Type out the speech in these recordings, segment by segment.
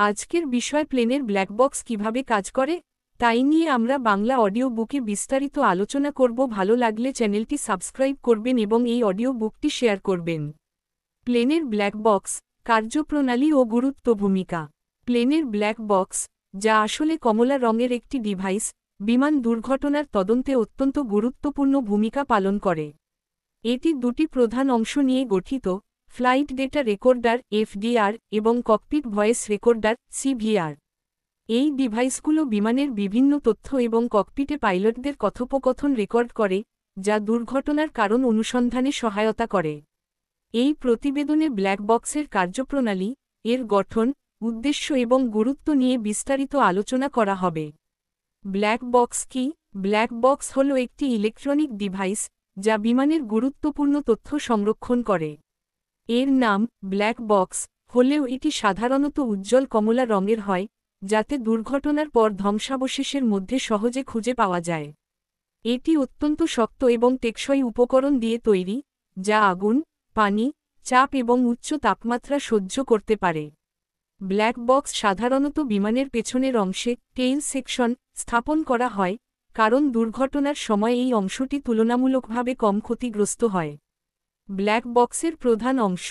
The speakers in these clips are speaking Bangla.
আজকের বিষয় প্লেনের ব্ল্যাক বক্স কিভাবে কাজ করে তাই নিয়ে আমরা বাংলা অডিও বুকে বিস্তারিত আলোচনা করব। ভালো লাগলে চ্যানেলটি সাবস্ক্রাইব করবেন এবং এই অডিও বুকটি শেয়ার করবেন। প্লেনের ব্ল্যাক বক্স, কার্যপ্রণালী ও গুরুত্ব। ভূমিকা। প্লেনের ব্ল্যাক বক্স, যা আসলে কমলা রঙের একটি ডিভাইস, বিমান দুর্ঘটনার তদন্তে অত্যন্ত গুরুত্বপূর্ণ ভূমিকা পালন করে। এটি দুটি প্রধান অংশ নিয়ে গঠিত: ফ্লাইট ডেটা রেকর্ডার এফডিআর এবং ককপিট ভয়েস রেকর্ডার সিভিআর। এই ডিভাইসগুলো বিমানের বিভিন্ন তথ্য এবং ককপিটে পাইলটদের কথোপকথন রেকর্ড করে, যা দুর্ঘটনার কারণ অনুসন্ধানে সহায়তা করে। এই প্রতিবেদনে ব্ল্যাক বক্সের কার্যপ্রণালী, এর গঠন, উদ্দেশ্য এবং গুরুত্ব নিয়ে বিস্তারিত আলোচনা করা হবে। ব্ল্যাক বক্স কি? ব্ল্যাক বক্স হল একটি ইলেকট্রনিক ডিভাইস যা বিমানের গুরুত্বপূর্ণ তথ্য সংরক্ষণ করে। এর নাম ব্ল্যাক বক্স হলেও এটি সাধারণত উজ্জ্বল কমলা রঙের হয়, যাতে দুর্ঘটনার পর ধ্বংসাবশেষের মধ্যে সহজে খুঁজে পাওয়া যায়। এটি অত্যন্ত শক্ত এবং টেকসই উপকরণ দিয়ে তৈরি, যা আগুন, পানি, চাপ এবং উচ্চ তাপমাত্রা সহ্য করতে পারে। ব্ল্যাক বক্স সাধারণত বিমানের পেছনের অংশে টেইল সেকশন স্থাপন করা হয়, কারণ দুর্ঘটনার সময় এই অংশটি তুলনামূলকভাবে কম ক্ষতিগ্রস্ত হয়। ব্ল্যাক বক্সের প্রধান অংশ।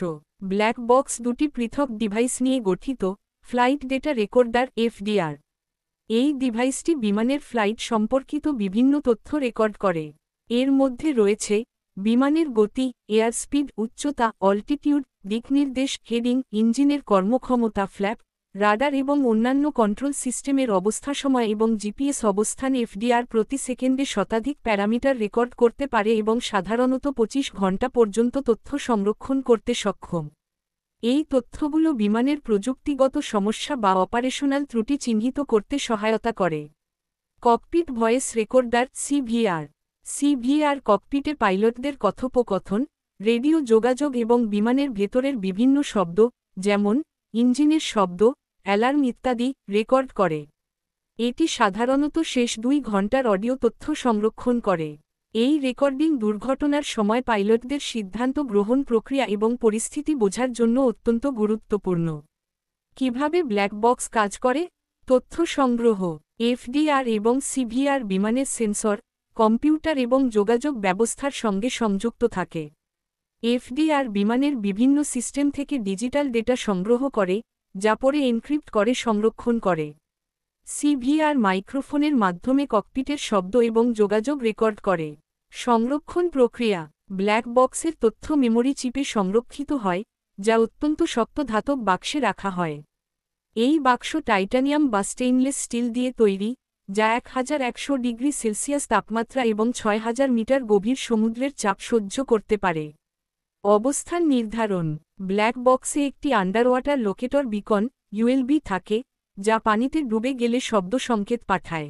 ব্ল্যাক বক্স দুটি পৃথক ডিভাইস নিয়ে গঠিত: ফ্লাইট ডেটা রেকর্ডার এফডিআর। এই ডিভাইসটি বিমানের ফ্লাইট সম্পর্কিত বিভিন্ন তথ্য রেকর্ড করে। এর মধ্যে রয়েছে বিমানের গতি, এয়ার স্পিড, উচ্চতা, অল্টিটিউড, দিকনির্দেশ, হেডিং, ইঞ্জিনের কর্মক্ষমতা, ফ্ল্যাপ, রাডার এবং অন্যান্য কন্ট্রোল সিস্টেমের অবস্থা, সময় এবং জিপিএস অবস্থান। এফডিআর প্রতি সেকেন্ডে শতাধিক প্যারামিটার রেকর্ড করতে পারে এবং সাধারণত 25 ঘন্টা পর্যন্ত তথ্য সংরক্ষণ করতে সক্ষম। এই তথ্যগুলো বিমানের প্রযুক্তিগত সমস্যা বা অপারেশনাল ত্রুটি চিহ্নিত করতে সহায়তা করে। Cockpit voice recorder CVR. CVR ককপিটে পাইলটদের কথোপকথন, রেডিও যোগাযোগ এবং বিমানের ভেতরের বিভিন্ন শব্দ, যেমন ইঞ্জিনের শব্দ, অ্যালার্ম ইত্যাদি রেকর্ড করে। এটি সাধারণত শেষ 2 ঘন্টার অডিও তথ্য সংরক্ষণ করে। এই রেকর্ডিং দুর্ঘটনার সময় পাইলটদের সিদ্ধান্ত গ্রহণ প্রক্রিয়া এবং পরিস্থিতি বোঝার জন্য অত্যন্ত গুরুত্বপূর্ণ। কিভাবে ব্ল্যাক বক্স কাজ করে? তথ্য সংগ্রহ। এফডিআর এবং সিভিআর বিমানের সেন্সর, কম্পিউটার এবং যোগাযোগ ব্যবস্থার সঙ্গে সংযুক্ত থাকে। এফডিআর বিমানের বিভিন্ন সিস্টেম থেকে ডিজিটাল ডেটা সংগ্রহ করে, যা পরে এনক্রিপ্ট করে সংরক্ষণ করে। সিভিআর মাইক্রোফোনের মাধ্যমে ককপিটের শব্দ এবং যোগাযোগ রেকর্ড করে। সংরক্ষণ প্রক্রিয়া। ব্ল্যাক বক্সের তথ্য মেমোরি চিপে সংরক্ষিত হয়, যা অত্যন্ত শক্ত ধাতব বাক্সে রাখা হয়। এই বাক্স টাইটানিয়াম বা স্টেইনলেস স্টিল দিয়ে তৈরি, যা 1100 ডিগ্রি সেলসিয়াস তাপমাত্রা এবং 6000 মিটার গভীর সমুদ্রের চাপ সহ্য করতে পারে। অবস্থান নির্ধারণ। ব্ল্যাক বক্সে একটি আন্ডারওয়াটার লোকেটর বিকন ইউএলবি থাকে, যা পানিতে ডুবে গেলে শব্দ সংকেত পাঠায়।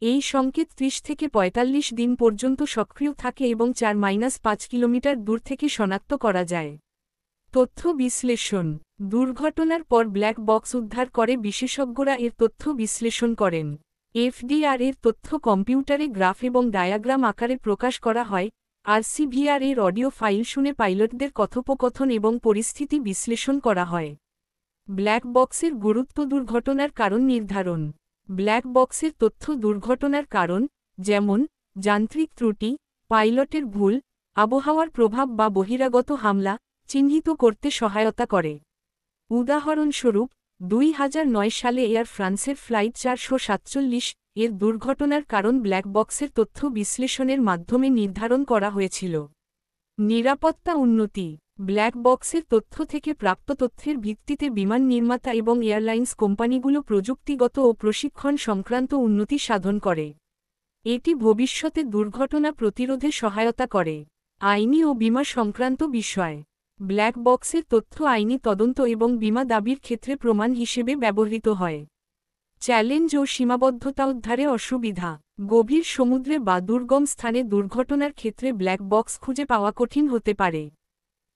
এই সংকেত 30 থেকে 45 দিন পর্যন্ত সক্রিয় থাকে এবং 4-5 কিলোমিটার দূর থেকে শনাক্ত করা যায়। তথ্য বিশ্লেষণ। দুর্ঘটনার পর ব্ল্যাক বক্স উদ্ধার করে বিশেষজ্ঞরা এর তথ্য বিশ্লেষণ করেন। এফডিআর এর তথ্য কম্পিউটারে গ্রাফ এবং ডায়াগ্রাম আকারে প্রকাশ করা হয়, আর সিভিআর এর অডিও ফাইল শুনে পাইলটদের কথোপকথন এবং পরিস্থিতি বিশ্লেষণ করা হয়। ব্ল্যাক বক্সের গুরুত্ব। দুর্ঘটনার কারণ নির্ধারণ। ব্ল্যাক বক্সের তথ্য দুর্ঘটনার কারণ, যেমন যান্ত্রিক ত্রুটি, পাইলটের ভুল, আবহাওয়ার প্রভাব বা বহিরাগত হামলা, চিহ্নিত করতে সহায়তা করে। উদাহরণস্বরূপ, 2009 সালে এয়ার ফ্রান্সের ফ্লাইট 447 এর দুর্ঘটনার কারণ ব্ল্যাক বক্সের তথ্য বিশ্লেষণের মাধ্যমে নির্ধারণ করা হয়েছিল। নিরাপত্তা উন্নতি। ব্ল্যাক বক্সের তথ্য থেকে প্রাপ্ত তথ্যের ভিত্তিতে বিমান নির্মাতা এবং এয়ারলাইন্স কোম্পানিগুলো প্রযুক্তিগত ও প্রশিক্ষণ সংক্রান্ত উন্নতি সাধন করে। এটি ভবিষ্যতে দুর্ঘটনা প্রতিরোধে সহায়তা করে। আইনি ও বীমা সংক্রান্ত বিষয়। ব্ল্যাক বক্সের তথ্য আইনি তদন্ত এবং বীমা দাবির ক্ষেত্রে প্রমাণ হিসেবে ব্যবহৃত হয়। চ্যালেঞ্জ ও সীমাবদ্ধতা। উদ্ধারে অসুবিধা। গভীর সমুদ্রে বা দুর্গম স্থানে দুর্ঘটনার ক্ষেত্রে ব্ল্যাক বক্স খুঁজে পাওয়া কঠিন হতে পারে।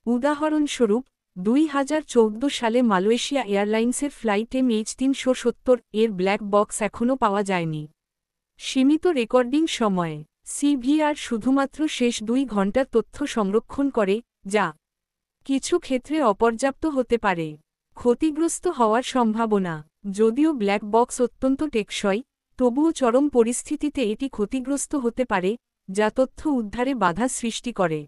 উদাহরণস্বরূপ, 2014 সালে মালয়েশিয়া এয়ারলাইন্সের ফ্লাইট MH370 এর ব্ল্যাক বক্স এখনও পাওয়া যায়নি। সীমিত রেকর্ডিং সময়। সিভিআর শুধুমাত্র শেষ 2 ঘন্টার তথ্য সংরক্ষণ করে, যা কিছু ক্ষেত্রে অপর্যাপ্ত হতে পারে। ক্ষতিগ্রস্ত হওয়ার সম্ভাবনা। যদিও ব্ল্যাক বক্স অত্যন্ত টেকসই, তবুও চরম পরিস্থিতিতে এটি ক্ষতিগ্রস্ত হতে পারে, যা তথ্য উদ্ধারে বাধা সৃষ্টি করে।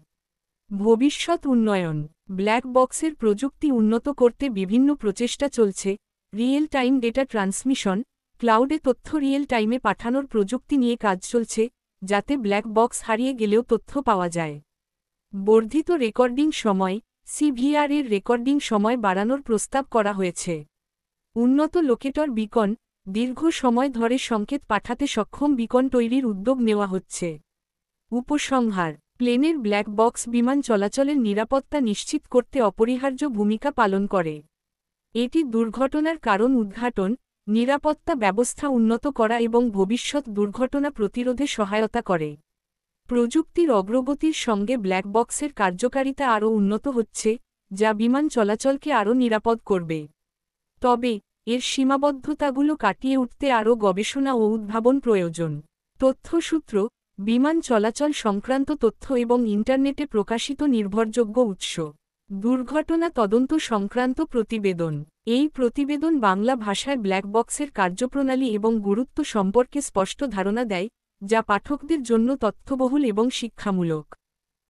ভবিষ্যৎ উন্নয়ন। ব্ল্যাক বক্সের প্রযুক্তি উন্নত করতে বিভিন্ন প্রচেষ্টা চলছে। রিয়েল টাইম ডেটা ট্রান্সমিশন, ক্লাউডে তথ্য রিয়েল টাইমে পাঠানোর প্রযুক্তি নিয়ে কাজ চলছে, যাতে ব্ল্যাক বক্স হারিয়ে গেলেও তথ্য পাওয়া যায়। বর্ধিত রেকর্ডিং সময়, সিভিআর এর রেকর্ডিং সময় বাড়ানোর প্রস্তাব করা হয়েছে। উন্নত লোকেটর বিকন, দীর্ঘ সময় ধরে সংকেত পাঠাতে সক্ষম বিকন তৈরির উদ্যোগ নেওয়া হচ্ছে। উপসংহার। প্লেনের ব্ল্যাক বক্স বিমান চলাচলের নিরাপত্তা নিশ্চিত করতে অপরিহার্য ভূমিকা পালন করে। এটি দুর্ঘটনার কারণ উদ্ঘাটন, নিরাপত্তা ব্যবস্থা উন্নত করা এবং ভবিষ্যৎ দুর্ঘটনা প্রতিরোধে সহায়তা করে। প্রযুক্তির অগ্রগতির সঙ্গে ব্ল্যাক বক্সের কার্যকারিতা আরও উন্নত হচ্ছে, যা বিমান চলাচলকে আরও নিরাপদ করবে। তবে এর সীমাবদ্ধতাগুলো কাটিয়ে উঠতে আরও গবেষণা ও উদ্ভাবন প্রয়োজন। তথ্যসূত্র: বিমান চলাচল সংক্রান্ত তথ্য এবং ইন্টারনেটে প্রকাশিত নির্ভরযোগ্য উৎস। দুর্ঘটনা তদন্ত সংক্রান্ত প্রতিবেদন। এই প্রতিবেদন বাংলা ভাষায় ব্ল্যাক বক্সের কার্যপ্রণালী এবং গুরুত্ব সম্পর্কে স্পষ্ট ধারণা দেয়, যা পাঠকদের জন্য তথ্যবহুল এবং শিক্ষামূলক।